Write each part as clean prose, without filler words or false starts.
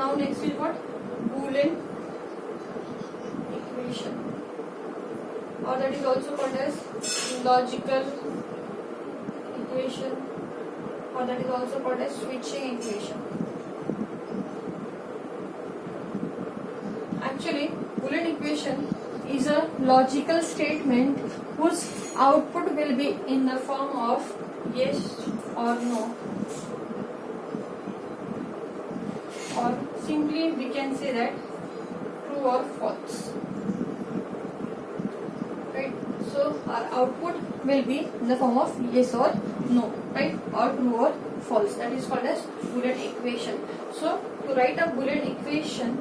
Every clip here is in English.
now next is what? Boolean equation, or that is also called as logical equation, or that is also called as switching equation. Actually, Boolean equation is a logical statement whose output will be in the form of yes or no, or simply we can say that true or false. Right? So our output will be in the form of yes or no, right? Or true or false. That is called as Boolean equation. So to write a Boolean equation,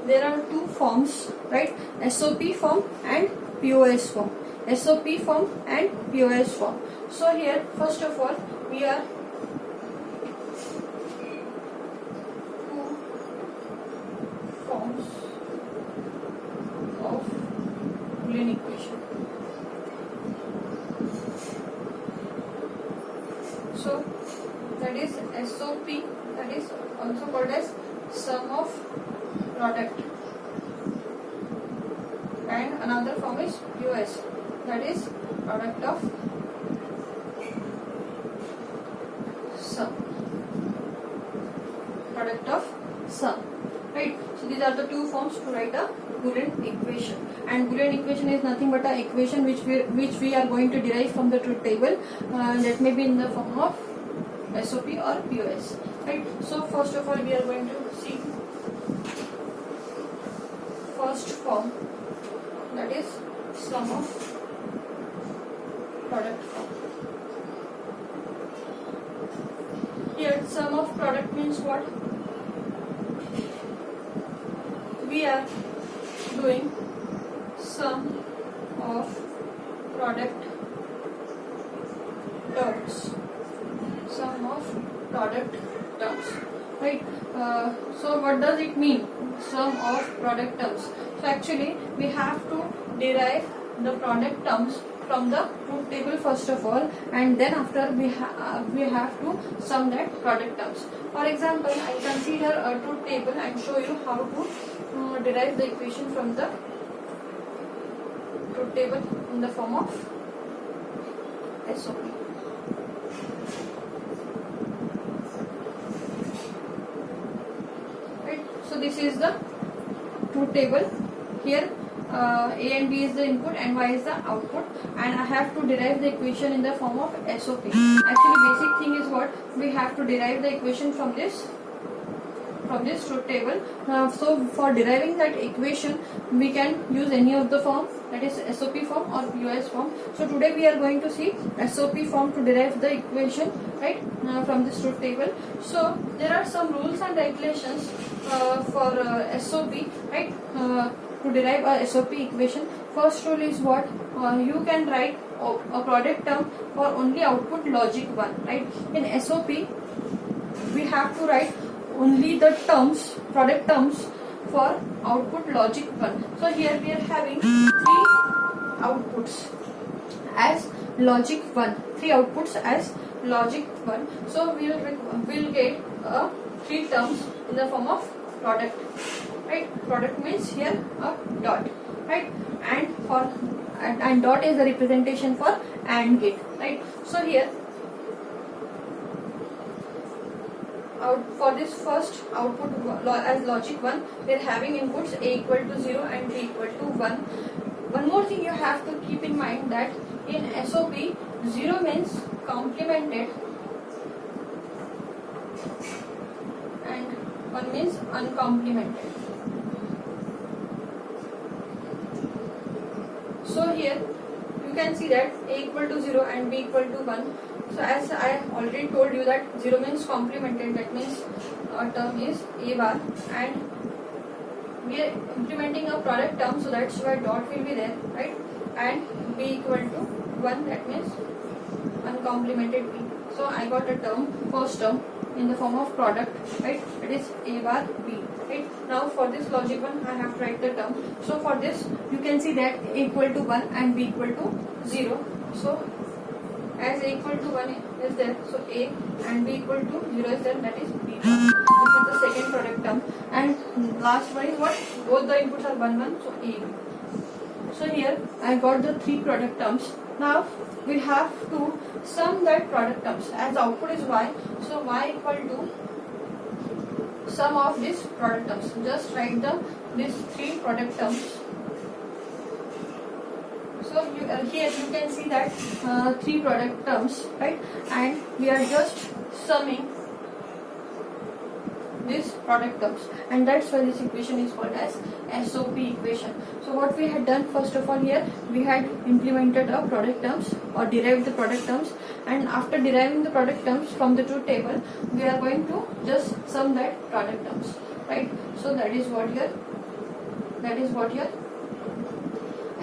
there are two forms, right? SOP form and POS form. SOP form and POS form. So here, first of all, we are two forms of Boolean equation. So that is SOP, that is also called as sum of product, and another form is POS, that is product of sum. Product of sum. Right? So these are the two forms to write a Boolean equation. And Boolean equation is nothing but an equation which we are going to derive from the truth table. That may be in the form of SOP or POS. Right? So first of all, we are going to see first form, that is sum of product form. Here sum of product means what? We are doing sum of product terms. Sum of product terms. Right? So what does it mean? Sum of product terms. So actually we have to derive the product terms from the truth table first of all, and then after we have to sum that product terms. For example, I consider a truth table and show you how to derive the equation from the truth table in the form of SOP. Right? So this is the truth table. Here A and B is the input and Y is the output, and I have to derive the equation in the form of SOP. Actually basic thing is what? We have to derive the equation from this truth table. So for deriving that equation, we can use any of the form, that is SOP form or POS form. So today we are going to see SOP form to derive the equation, right, from this truth table. So there are some rules and regulations for SOP, right, to derive a SOP equation. First rule is what? You can write a product term for only output logic 1, right? In SOP we have to write only the terms, product terms for output logic 1. So here we are having 3 outputs as logic 1. 3 outputs as logic 1. So we will get 3 terms in the form of product. Right? Product means here a dot. Right? And dot is the representation for AND gate. Right? So here for this first output as logic 1, we are having inputs A equal to 0 and B equal to 1. One more thing you have to keep in mind, that in SOP 0 means complemented and 1 means uncomplemented. So here you can see that A equal to 0 and B equal to 1. So as I already told you that 0 means complemented, that means our term is A bar, and we are implementing a product term, so that's why dot will be there, right? And B equal to 1, that means uncomplemented B. So I got a term, first term in the form of product, right? It is A bar B. Right? Now for this logic 1 I have to write the term. So for this you can see that A equal to 1 and B equal to 0. So as A equal to 1 is there, so A and B equal to 0 is there, that is B bar. This is the second product term. And last one is what? Both the inputs are 1 1, so A B. So here I got the three product terms. Now we have to sum that product terms. As output is y, so y equal to sum of these product terms. Just write these three product terms. So here you can see that three product terms, right? And we are just summing these product terms, and that's why this equation is called as SOP equation. So what we had done, first of all, here we had implemented a product terms or derived the product terms, and after deriving the product terms from the truth table, we are going to just sum that product terms, right? So that is what your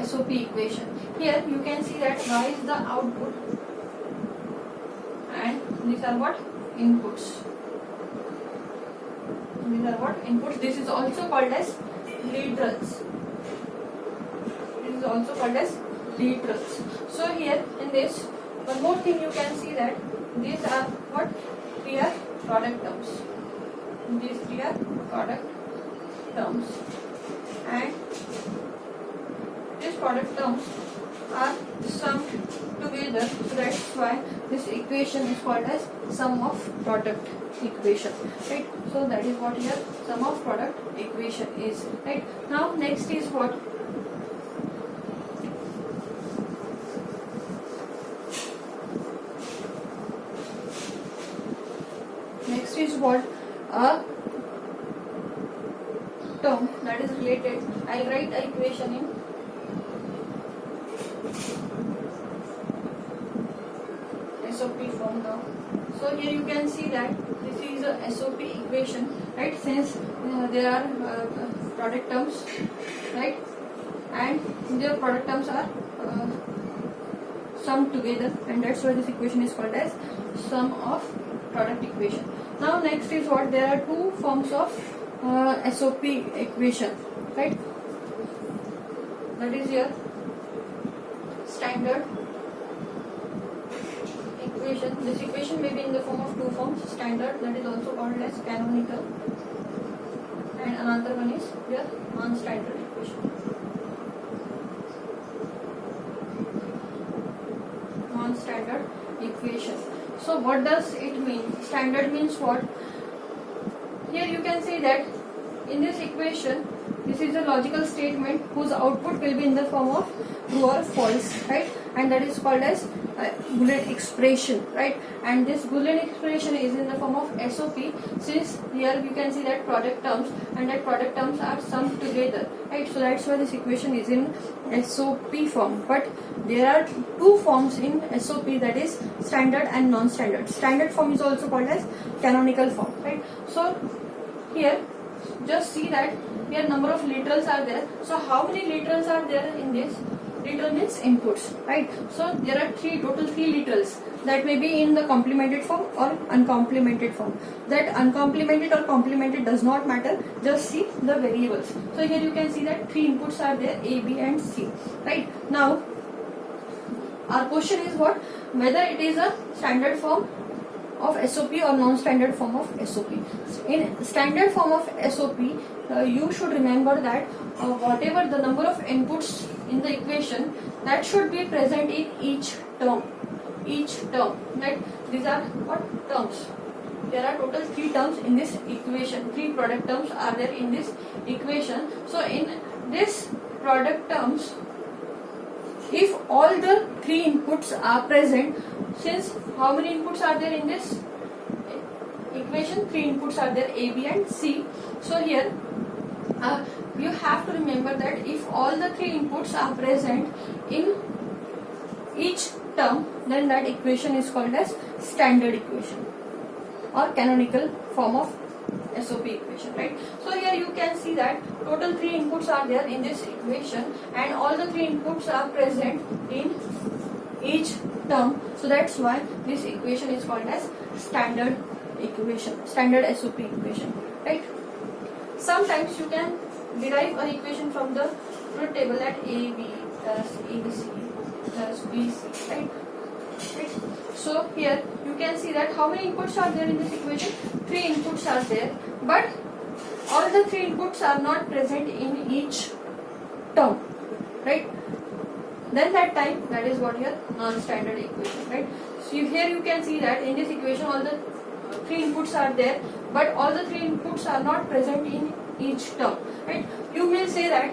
SOP equation. Here you can see that y is the output and these are what? Inputs. These are what? Inputs. This is also called as literals. This is also called as literals. So here in this, one more thing you can see that these are what? Three are product terms. These three are product terms. And these product terms are summed together, so that's why this equation is called as sum of product equation, right? So that is what here sum of product equation is, right? Now next is what? Next is what? A term that is related. I'll write the equation in SOP form now. So here you can see that this is a SOP equation, right? Since there are product terms, right? And their product terms are summed together, and that's why this equation is called as sum of product equation. Now next is what? There are two forms of SOP equation, right? That is here standard equation. This equation may be in the form of two forms: standard, that is also called as canonical, and another one is here non-standard equation. Non-standard equation. So what does it mean? Standard means what? Here you can see that in this equation, this is a logical statement whose output will be in the form of true or false, right? And that is called as Boolean expression, right? And this Boolean expression is in the form of SOP, since here you can see that product terms, and that product terms are summed together, right? So that's why this equation is in SOP form. But there are two forms in SOP, that is standard and non-standard. Standard form is also called as canonical form, right? So here just see that here number of literals are there. So how many literals are there in this? Literal means inputs, right? So there are total three literals that may be in the complemented form or uncomplemented form. That uncomplemented or complemented does not matter, just see the variables. So here you can see that three inputs are there, A, B and C, right? Now our question is what? Whether it is a standard form of SOP or non-standard form of SOP. In standard form of SOP, you should remember that whatever the number of inputs in the equation, that should be present in each term. Right? These are what? Terms. There are total three terms in this equation. Three product terms are there in this equation. So in this product terms, if all the three inputs are present, since how many inputs are there in this equation? Three inputs are there, A, B and C. So here you have to remember that if all the three inputs are present in each term, then that equation is called as standard equation or canonical form of SOP equation, right? So here you can see that total three inputs are there in this equation, and all the three inputs are present in each term. So that's why this equation is called as standard equation, standard SOP equation, right? Sometimes you can derive an equation from the truth table, that AB plus AC plus BC, right? So here you can see that how many inputs are there in this equation? 3 inputs are there, but all the 3 inputs are not present in each term, right? Then that time, that is what your non-standard equation, right? So here you can see that in this equation all the 3 inputs are there, but all the 3 inputs are not present in each term, right? You will say that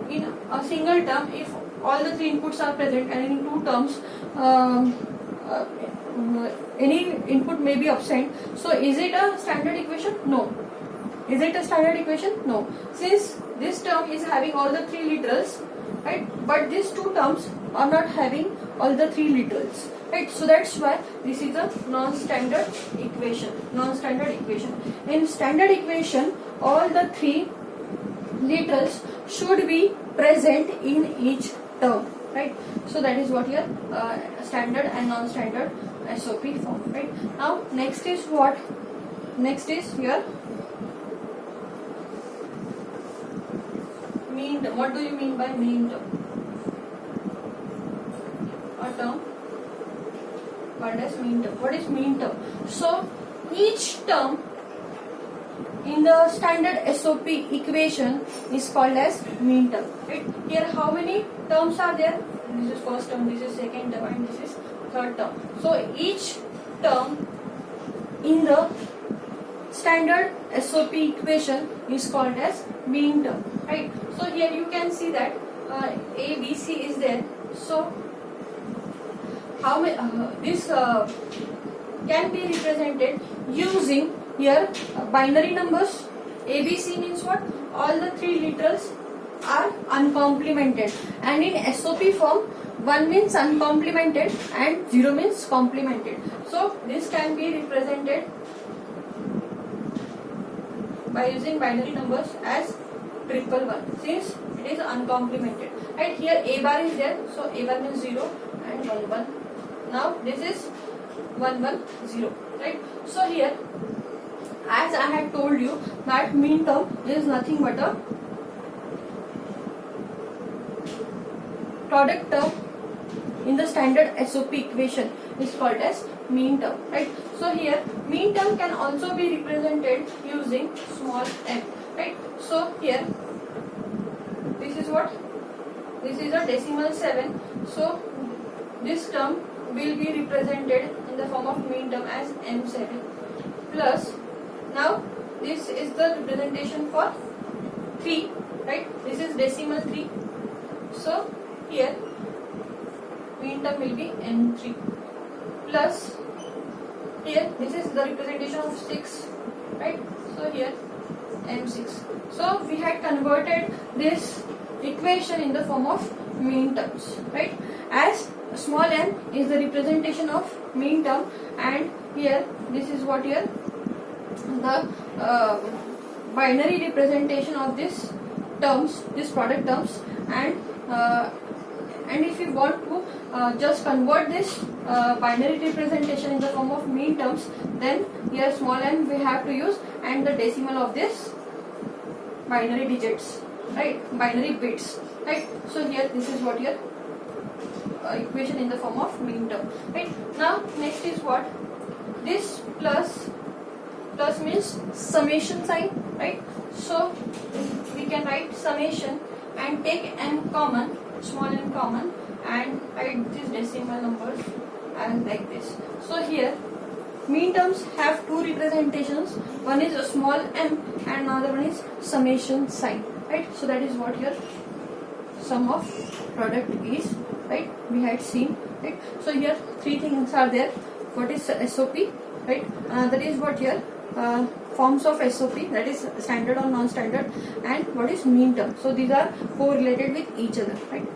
in a single term, if all the 3 inputs are present, and in 2 terms any input may be absent, so is it a standard equation? No. Is it a standard equation? No. Since this term is having all the 3 literals, right, but these 2 terms are not having all the 3 literals, right? So that's why this is a non-standard equation. Non-standard equation. In standard equation, all the 3 literals should be present in each term, right? So that is what your standard and non-standard SOP form, right? Now next is what? Next is your mean term. What do you mean by mean term? A term called as mean term. What is mean term? So each term in the standard SOP equation is called as mean term, right? Here how many terms are there? This is first term, this is second term, and this is third term. So each term in the standard SOP equation is called as mean term, right? So here you can see that A, B, C is there. So how many this can be represented using here binary numbers. A, B, C means what? All the 3 literals are uncomplemented, and in SOP form 1 means uncomplemented and 0 means complemented. So this can be represented by using binary numbers as 111 since it is uncomplemented. Right here A bar is there, so A bar means 0 and 11. Now this is 110, right? So here, as I had told you, that mean term is nothing but a product term in the standard SOP equation is called as mean term, right? So here mean term can also be represented using small m, right? So here this is what? This is a decimal 7. So this term will be represented in the form of mean term as m7 plus. Now this is the representation for 3, right? This is decimal 3. So here mean term will be m3 plus here this is the representation of 6, right? So here m6. So we had converted this equation in the form of mean terms, right? As small m is the representation of mean term, and here this is what here the binary representation of this terms, this product terms, and if you want to just convert this binary representation in the form of mean terms, then here small m we have to use and the decimal of this binary digits, right? Binary bits, right? So here this is what your equation in the form of mean term, right? Now next is what? This plus means summation sign, right? So we can write summation and take m common, small m common, and write these decimal numbers as like this. So here mean terms have 2 representations. One is a small m and another one is summation sign, right? So that is what your sum of product is, right? We had seen, right? So here 3 things are there. What is SOP, right? That is what here forms of SOP, that is standard or non-standard, and what is mean term. So these are correlated with each other, right?